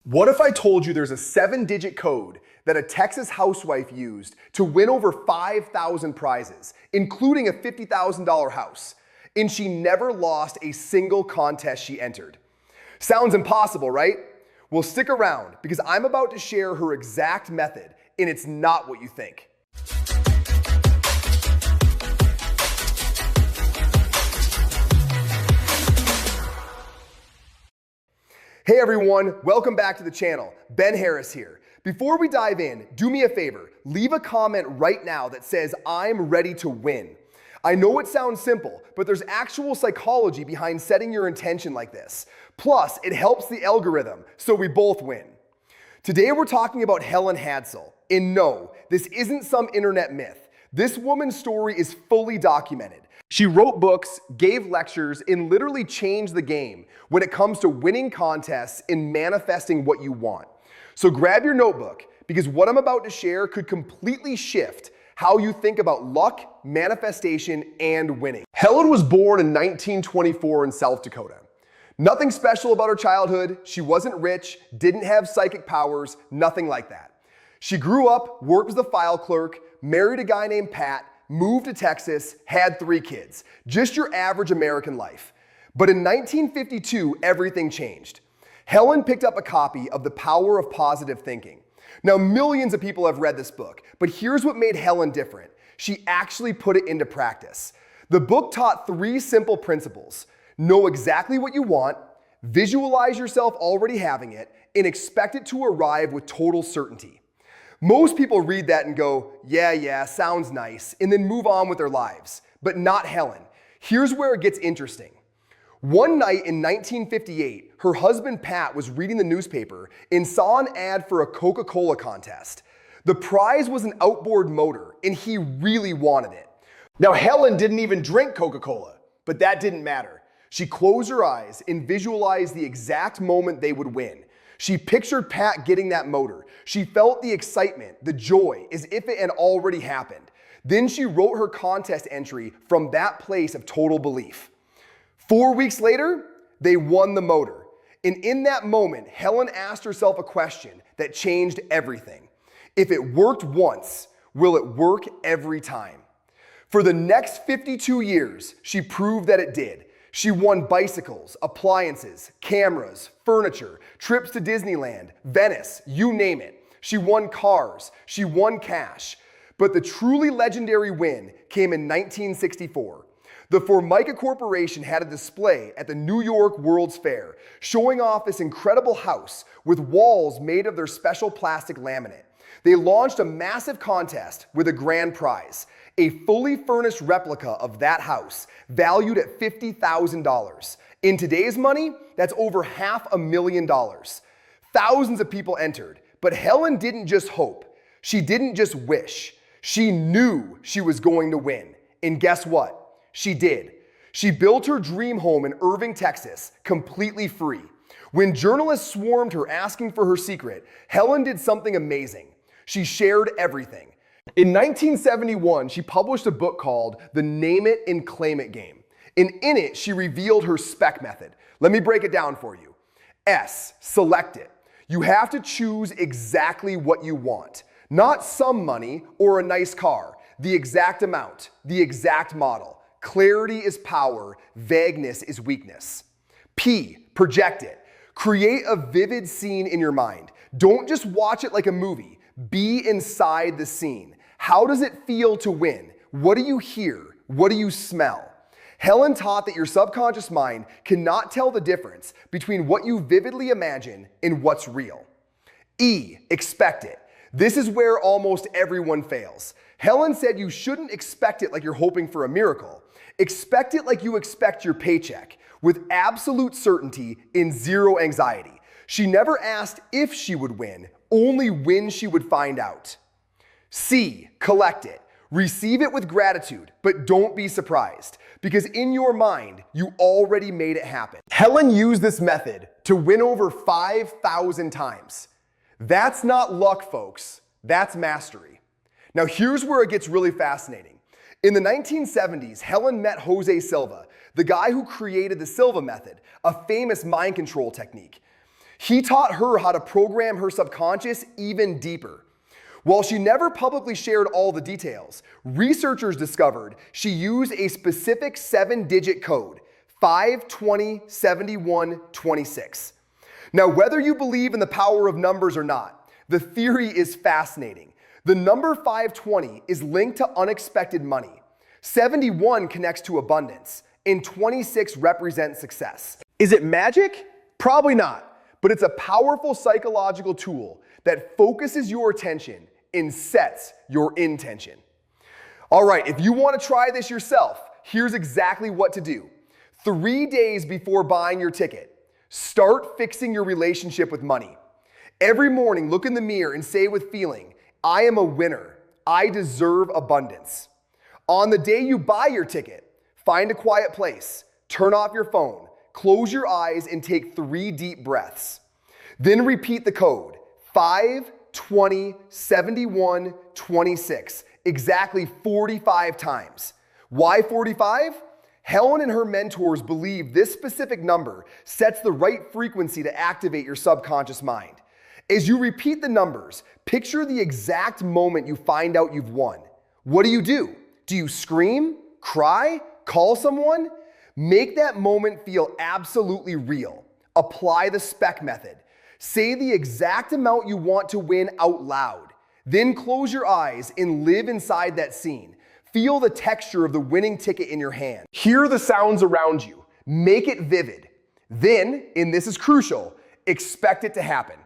What if I told you there's a 7-digit code that a Texas housewife used to win over 5,000 prizes, including a $50,000 house, and she never lost a single contest she entered? Sounds impossible, right? Well, stick around because I'm about to share her exact method, and it's not what you think. Hey everyone, welcome back to the channel. Ben Harris here. Before we dive in, do me a favor, leave a comment right now that says, I'm ready to win. I know it sounds simple, but there's actual psychology behind setting your intention like this. Plus, it helps the algorithm, so we both win. Today we're talking about Helen Hadsell. And no, this isn't some internet myth. This woman's story is fully documented. She wrote books, gave lectures, and literally changed the game when it comes to winning contests and manifesting what you want. So grab your notebook because what I'm about to share could completely shift how you think about luck, manifestation, and winning. Helen was born in 1924 in South Dakota. Nothing special about her childhood. She wasn't rich, didn't have psychic powers, nothing like that. She grew up, worked as a file clerk, married a guy named Pat, moved to Texas, had 3 kids. Just your average American life. But in 1952, everything changed. Helen picked up a copy of The Power of Positive Thinking. Now, millions of people have read this book, but here's what made Helen different. She actually put it into practice. The book taught 3 simple principles. Know exactly what you want, visualize yourself already having it, and expect it to arrive with total certainty. Most people read that and go, yeah, sounds nice, and then move on with their lives. But not Helen. Here's where it gets interesting. One night in 1958, her husband Pat was reading the newspaper and saw an ad for a Coca-Cola contest. The prize was an outboard motor, and he really wanted it. Now, Helen didn't even drink Coca-Cola, but that didn't matter. She closed her eyes and visualized the exact moment they would win. She pictured Pat getting that motor. She felt the excitement, the joy, as if it had already happened. Then she wrote her contest entry from that place of total belief. 4 weeks later, they won the motor. And in that moment, Helen asked herself a question that changed everything. If it worked once, will it work every time? For the next 52 years, she proved that it did. She won bicycles, appliances, cameras, furniture, trips to Disneyland, Venice, you name it. She won cars, she won cash. But the truly legendary win came in 1964. The Formica Corporation had a display at the New York World's Fair, showing off this incredible house with walls made of their special plastic laminate. They launched a massive contest with a grand prize, a fully furnished replica of that house valued at $50,000. In today's money, that's over $500,000. Thousands of people entered, but Helen didn't just hope. She didn't just wish. She knew she was going to win. And guess what? She did. She built her dream home in Irving, Texas, completely free. When journalists swarmed her asking for her secret, Helen did something amazing. She shared everything. In 1971, she published a book called The Name It and Claim It Game. And in it, she revealed her SPEC method. Let me break it down for you. S, select it. You have to choose exactly what you want. Not some money or a nice car. The exact amount, the exact model. Clarity is power, vagueness is weakness. P, project it. Create a vivid scene in your mind. Don't just watch it like a movie. Be inside the scene. How does it feel to win? What do you hear? What do you smell? Helen taught that your subconscious mind cannot tell the difference between what you vividly imagine and what's real. E, expect it. This is where almost everyone fails. Helen said you shouldn't expect it like you're hoping for a miracle. Expect it like you expect your paycheck, with absolute certainty and zero anxiety. She never asked if she would win, only when she would find out. C, collect it. Receive it with gratitude, but don't be surprised, because in your mind, you already made it happen. Helen used this method to win over 5,000 times. That's not luck, folks. That's mastery. Now here's where it gets really fascinating. In the 1970s, Helen met Jose Silva, the guy who created the Silva Method, a famous mind control technique. He taught her how to program her subconscious even deeper. While she never publicly shared all the details, researchers discovered she used a specific 7-digit code, 5207126. Now, whether you believe in the power of numbers or not, the theory is fascinating. The number 520 is linked to unexpected money. 71 connects to abundance, and 26 represents success. Is it magic? Probably not, but it's a powerful psychological tool that focuses your attention and sets your intention. All right, if you want to try this yourself, here's exactly what to do. 3 days before buying your ticket, start fixing your relationship with money. Every morning, look in the mirror and say with feeling, I am a winner. I deserve abundance. On the day you buy your ticket, find a quiet place, turn off your phone, close your eyes, and take 3 deep breaths. Then repeat the code, 5207126, exactly 45 times. Why 45? Helen and her mentors believe this specific number sets the right frequency to activate your subconscious mind. As you repeat the numbers, picture the exact moment you find out you've won. What do? Do you scream, cry, call someone? Make that moment feel absolutely real. Apply the SPEC method. Say the exact amount you want to win out loud. Then close your eyes and live inside that scene. Feel the texture of the winning ticket in your hand. Hear the sounds around you. Make it vivid. Then, and this is crucial, expect it to happen.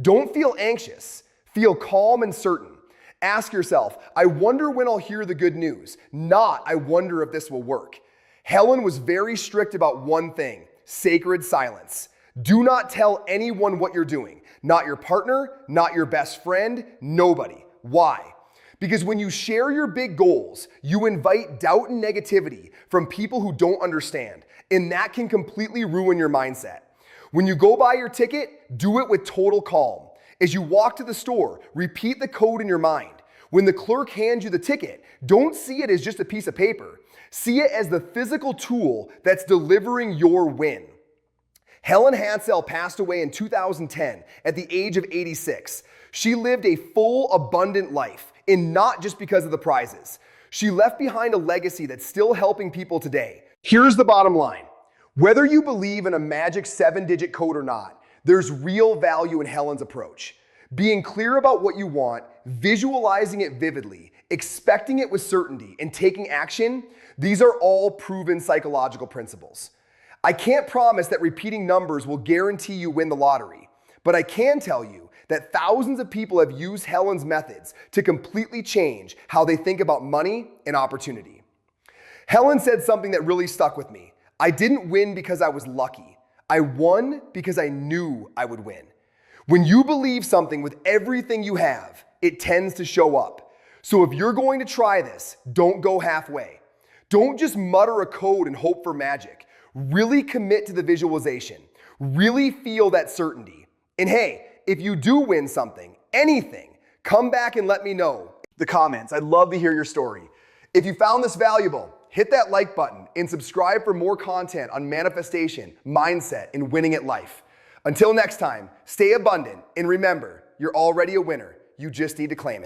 Don't feel anxious. Feel calm and certain. Ask yourself, I wonder when I'll hear the good news, not I wonder if this will work. Helen was very strict about one thing, sacred silence. Do not tell anyone what you're doing. Not your partner, not your best friend, nobody. Why? Because when you share your big goals, you invite doubt and negativity from people who don't understand, and that can completely ruin your mindset. When you go buy your ticket, do it with total calm. As you walk to the store, repeat the code in your mind. When the clerk hands you the ticket, don't see it as just a piece of paper. See it as the physical tool that's delivering your win. Helen Hadsell passed away in 2010 at the age of 86. She lived a full, abundant life, and not just because of the prizes. She left behind a legacy that's still helping people today. Here's the bottom line. Whether you believe in a magic 7-digit code or not, there's real value in Helen's approach. Being clear about what you want, visualizing it vividly, expecting it with certainty, and taking action, these are all proven psychological principles. I can't promise that repeating numbers will guarantee you win the lottery, but I can tell you that thousands of people have used Helen's methods to completely change how they think about money and opportunity. Helen said something that really stuck with me. I didn't win because I was lucky. I won because I knew I would win. When you believe something with everything you have, it tends to show up. So if you're going to try this, don't go halfway. Don't just mutter a code and hope for magic. Really commit to the visualization. Really feel that certainty. And hey, if you do win something, anything, come back and let me know. The comments, I'd love to hear your story. If you found this valuable, hit that like button and subscribe for more content on manifestation, mindset, and winning at life. Until next time, stay abundant and remember, you're already a winner. You just need to claim it.